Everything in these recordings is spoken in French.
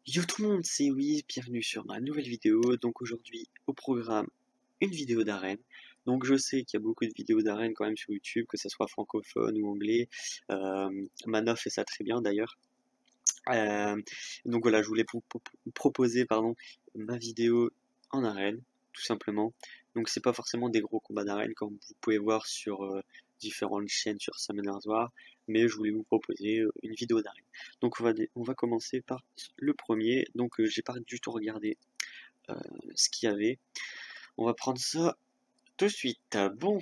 Yo tout le monde, c'est Wiz, bienvenue sur ma nouvelle vidéo. Donc aujourd'hui, au programme, une vidéo d'arène. Donc je sais qu'il y a beaucoup de vidéos d'arène quand même sur YouTube, que ce soit francophone ou anglais. Mana fait ça très bien d'ailleurs. Euh, donc voilà, je voulais vous proposer ma vidéo en arène, tout simplement. Donc c'est pas forcément des gros combats d'arène comme vous pouvez voir sur différentes chaînes sur Summoners War, mais je voulais vous proposer une vidéo d'arène. Donc on va commencer par le premier. Donc j'ai pas du tout regardé euh, ce qu'il y avait. On va prendre ça tout de suite. Bon,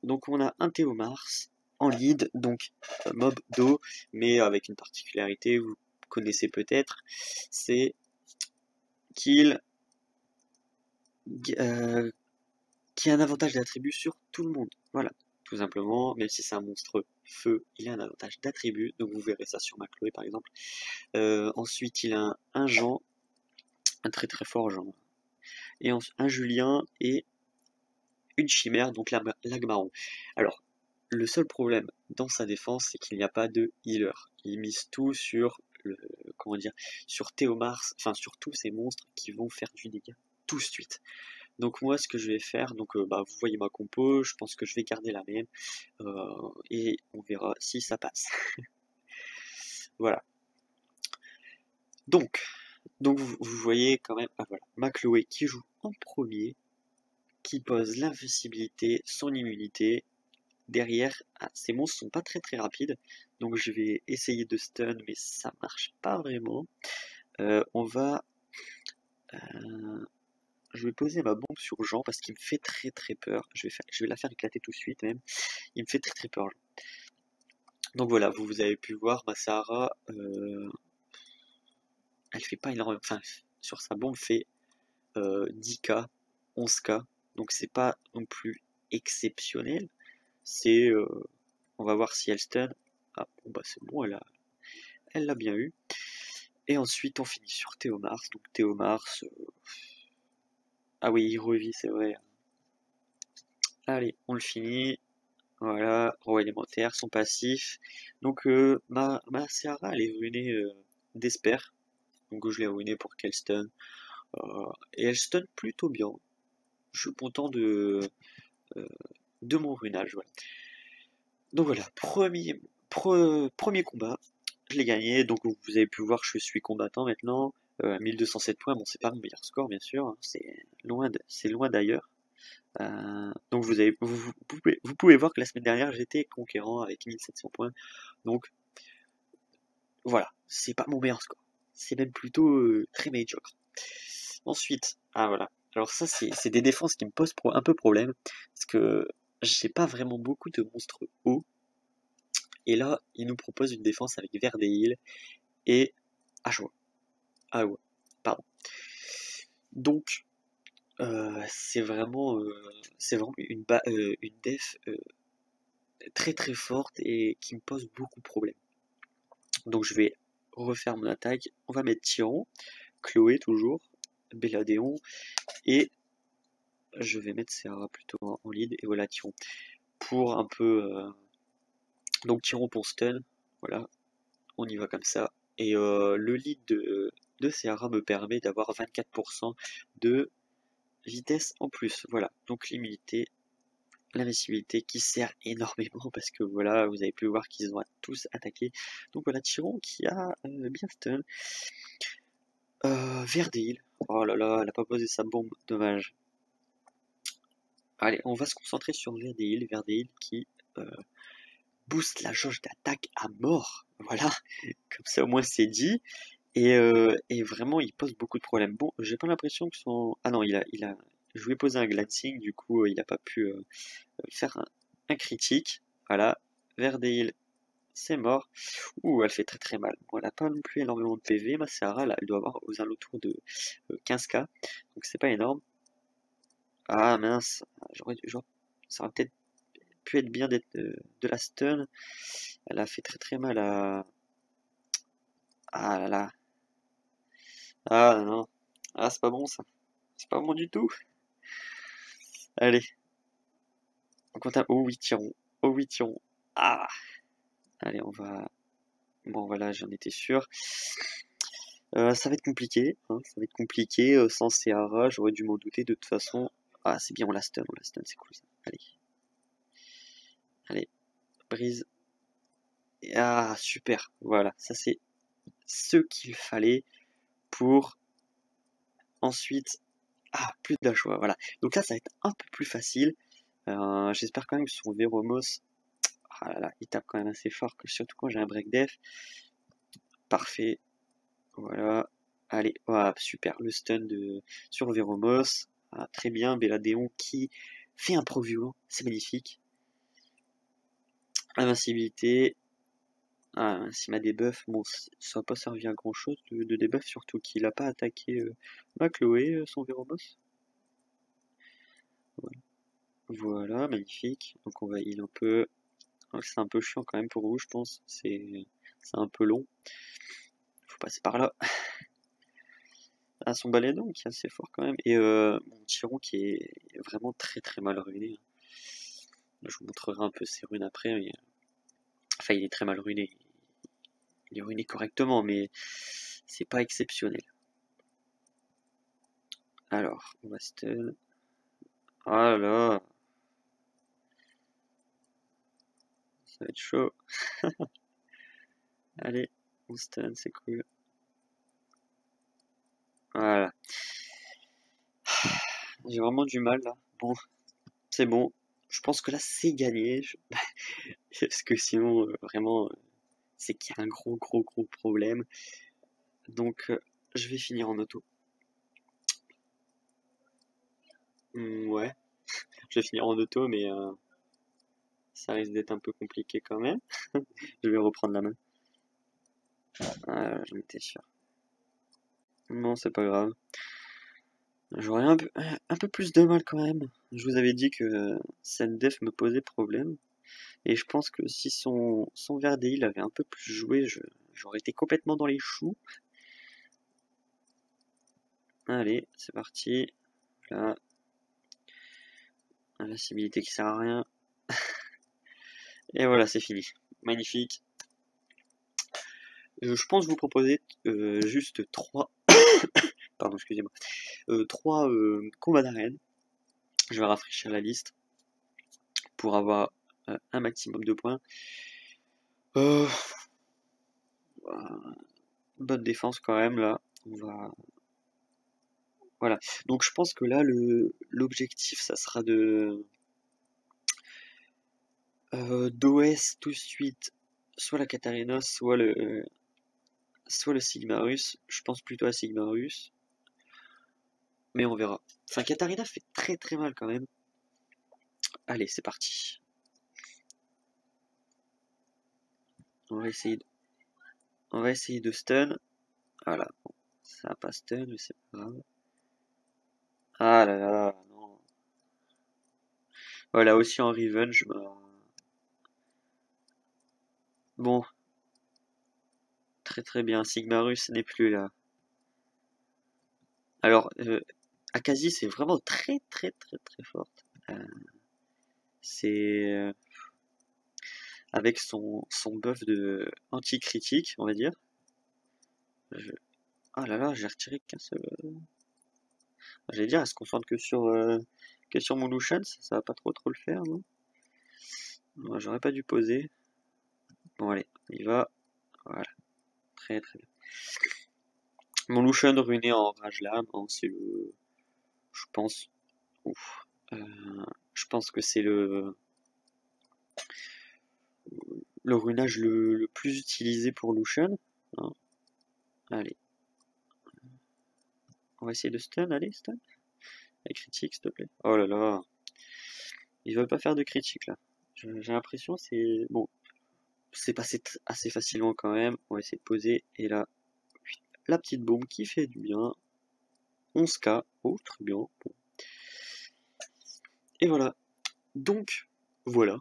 donc on a un Théomars en lead, donc mob d'eau, mais avec une particularité, vous connaissez peut-être, c'est qu'il euh, qui a un avantage d'attribut sur tout le monde. Voilà, tout simplement, même si c'est un monstre feu, il a un avantage d'attribut, donc vous verrez ça sur ma Chloé par exemple. Ensuite, il a un Jean, un très très fort Jean, et un Julien et une chimère, donc l'Agmaron. Alors, le seul problème dans sa défense, c'est qu'il n'y a pas de healer. Il mise tout sur comment dire, sur Théomars, enfin sur tous ces monstres qui vont faire du dégât tout de suite. Donc moi, ce que je vais faire, donc vous voyez ma compo, je pense que je vais garder la même et on verra si ça passe. Voilà. Donc, vous voyez quand même, ah voilà, ma Chloé qui joue en premier, qui pose l'invincibilité, son immunité. Derrière, ces monstres sont pas très très rapides, donc je vais essayer de stun, mais ça marche pas vraiment. On va, je vais poser ma bombe sur Jean parce qu'il me fait très très peur. Je vais la faire éclater tout de suite même. Il me fait très très peur. Jean. Donc voilà, vous avez pu voir, ma Sahara, elle fait pas énormément, enfin sur sa bombe fait 10k, 11k, donc c'est pas non plus exceptionnel. C'est, on va voir si elle stun. Ah bon bah c'est bon, elle l'a bien eu. Et ensuite, on finit sur Théomars. Donc Théomars, ah oui, il revit, c'est vrai. Allez, on le finit. Voilà, roi élémentaire, son passif. Donc ma Seara, elle est ruinée d'Esper. Donc je l'ai ruinée pour qu'elle stun. Et elle stun plutôt bien. Je suis content euh, de mon ruinage. Voilà. Donc voilà, premier combat. Je l'ai gagné, donc vous avez pu voir que je suis combattant maintenant. 1207 points, bon c'est pas mon meilleur score bien sûr, hein, c'est loin d'ailleurs. Donc vous pouvez voir que la semaine dernière j'étais conquérant avec 1700 points. Donc voilà, c'est pas mon meilleur score. C'est même plutôt très médiocre. Ensuite, ah voilà. Alors ça c'est des défenses qui me posent un peu problème. Parce que j'ai pas vraiment beaucoup de monstres hauts. Et là, il nous propose une défense avec Verdeil et Ajoie. Ah ouais, pardon. Donc, c'est vraiment une def très très forte et qui me pose beaucoup de problèmes. Donc je vais refaire mon attaque. On va mettre Tyron, Chloé toujours, Belladéon et je vais mettre Serra plutôt en lead et voilà Tyron. Pour un peu donc Tyron pour stun, voilà, on y va comme ça. Et le lead de Serra me permet d'avoir 24% de vitesse en plus. Voilà, donc l'immunité, l'invincibilité qui sert énormément parce que voilà, vous avez pu voir qu'ils ont tous attaqué. Donc voilà, Tyron qui a bien stun. Verdeil, oh là là, elle a pas posé sa bombe, dommage. Allez, on va se concentrer sur Verdeil, Verdeil qui booste la jauge d'attaque à mort. Voilà, comme ça au moins c'est dit. Et vraiment, il pose beaucoup de problèmes. Bon, j'ai pas l'impression que son... Ah non, je lui ai posé un glancing, du coup, il a pas pu faire un critique. Voilà, Verdeil, c'est mort. Ouh, elle fait très très mal. Bon, elle a pas non plus énormément de PV, ma Serra, là, elle doit avoir aux alentours de 15k, donc c'est pas énorme. Ah mince, ça aurait peut-être pu être bien d'être de la stun. Elle a fait très très mal à... Ah là là. Ah non. Ah, c'est pas bon ça. C'est pas bon du tout. Allez, on compte à... Oh oui, tirons. Oh oui, tirons. Ah. Allez, on va... Bon, voilà, j'en étais sûr. Ça va être compliqué, hein, ça va être compliqué. Sans Seara, j'aurais dû m'en douter de toute façon. Ah, c'est bien, on la stun, c'est cool ça. Allez, allez, brise. Ah, super, voilà, ça c'est ce qu'il fallait pour ensuite... Ah, plus d'un choix, voilà. Donc là, ça va être un peu plus facile. J'espère quand même que son Véromos, ah là là, il tape quand même assez fort, surtout quand j'ai un break def. Parfait, voilà. Allez, ah, super, le stun sur le Véromos. Ah, très bien, Belladeon qui fait un pro violent, c'est magnifique. Invincibilité. Ah, s'il m'a debuff, bon, ça va pas servi à grand chose de debuff, surtout qu'il a pas attaqué ma Chloé, son Véromos. Voilà. Voilà, magnifique. Donc on va heal un peu. C'est un peu chiant quand même pour vous, je pense. C'est un peu long. Faut passer par là. Ah, son Balédon qui est assez fort quand même. Et mon Tyron qui est vraiment très très mal ruiné. Je vous montrerai un peu ses runes après. Mais... Enfin, il est très mal ruiné. Il est ruiné correctement, mais c'est pas exceptionnel. Alors, on va stun. Ah là là, ça va être chaud. Allez, on stun, c'est cool. Voilà. J'ai vraiment du mal là. Bon, c'est bon. Je pense que là, c'est gagné. Parce que sinon, vraiment, c'est qu'il y a un gros problème. Donc, je vais finir en auto. Ouais, je vais finir en auto, mais ça risque d'être un peu compliqué quand même. Je vais reprendre la main. J'en étais sûr. Non, c'est pas grave. J'aurais un peu plus de mal quand même. Je vous avais dit que cette def me posait problème. Et je pense que si son Verdeil avait un peu plus joué, j'aurais été complètement dans les choux. Allez, c'est parti. Là. Invincibilité qui sert à rien. Et voilà, c'est fini. Magnifique. Je pense vous proposer juste 3... Pardon, excusez-moi. 3 combats d'arène. Je vais rafraîchir la liste pour avoir un maximum de points. Euh, bonne défense quand même là. On va... Voilà. Donc je pense que là l'objectif ça sera de d'OS tout de suite soit la Katarina, soit le Sigmarus. Je pense plutôt à Sigmarus. Mais on verra. Enfin Katarina fait très très mal quand même. Allez, c'est parti. On va essayer de stun. Voilà. Bon, ça va pas stun, mais c'est pas grave. Ah là là, non. Voilà, aussi en revenge. Bon, très très bien. Sigmarus n'est plus là. Alors, Akazi, c'est vraiment très très très très forte. C'est avec son buff de anti-critique, on va dire. Je- Ah là là, j'ai retiré qu'un seul. J'allais dire, elle se concentre que sur mon Lucian, ça va pas trop le faire, non? Ouais, j'aurais pas dû poser. Bon allez, on y va. Voilà, très très bien. Mon Lucian ruiné en rage lame, hein, c'est le. Je pense. Ouf. Je pense que c'est le runage le plus utilisé pour Lucian, hein. Allez, on va essayer de stun, allez, stun. Et critique, s'il te plaît. Oh là là, ils veulent pas faire de critique là. J'ai l'impression c'est bon, c'est passé assez facilement quand même. On va essayer de poser et là, la petite bombe qui fait du bien. 11K, oh très bien. Bon. Et voilà. Donc voilà,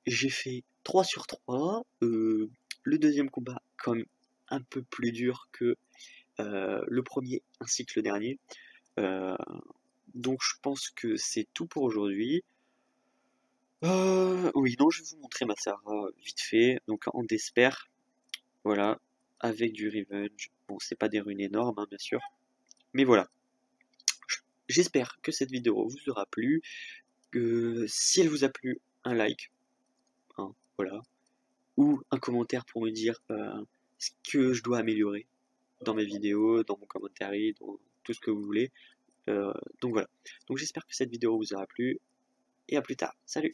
j'ai fait 3 sur 3. Le deuxième combat quand même un peu plus dur que le premier ainsi que le dernier. Euh, donc je pense que c'est tout pour aujourd'hui. Oui, non, je vais vous montrer ma Sarah vite fait. Donc en Despair, voilà, avec du Revenge. Bon, c'est pas des runes énormes, hein, bien sûr. Mais voilà. J'espère que cette vidéo vous aura plu. Si elle vous a plu, un like. Hein, voilà. Ou un commentaire pour me dire ce que je dois améliorer dans mes vidéos, dans mon commentaire, dans tout ce que vous voulez. Donc voilà. Donc j'espère que cette vidéo vous aura plu. Et à plus tard. Salut!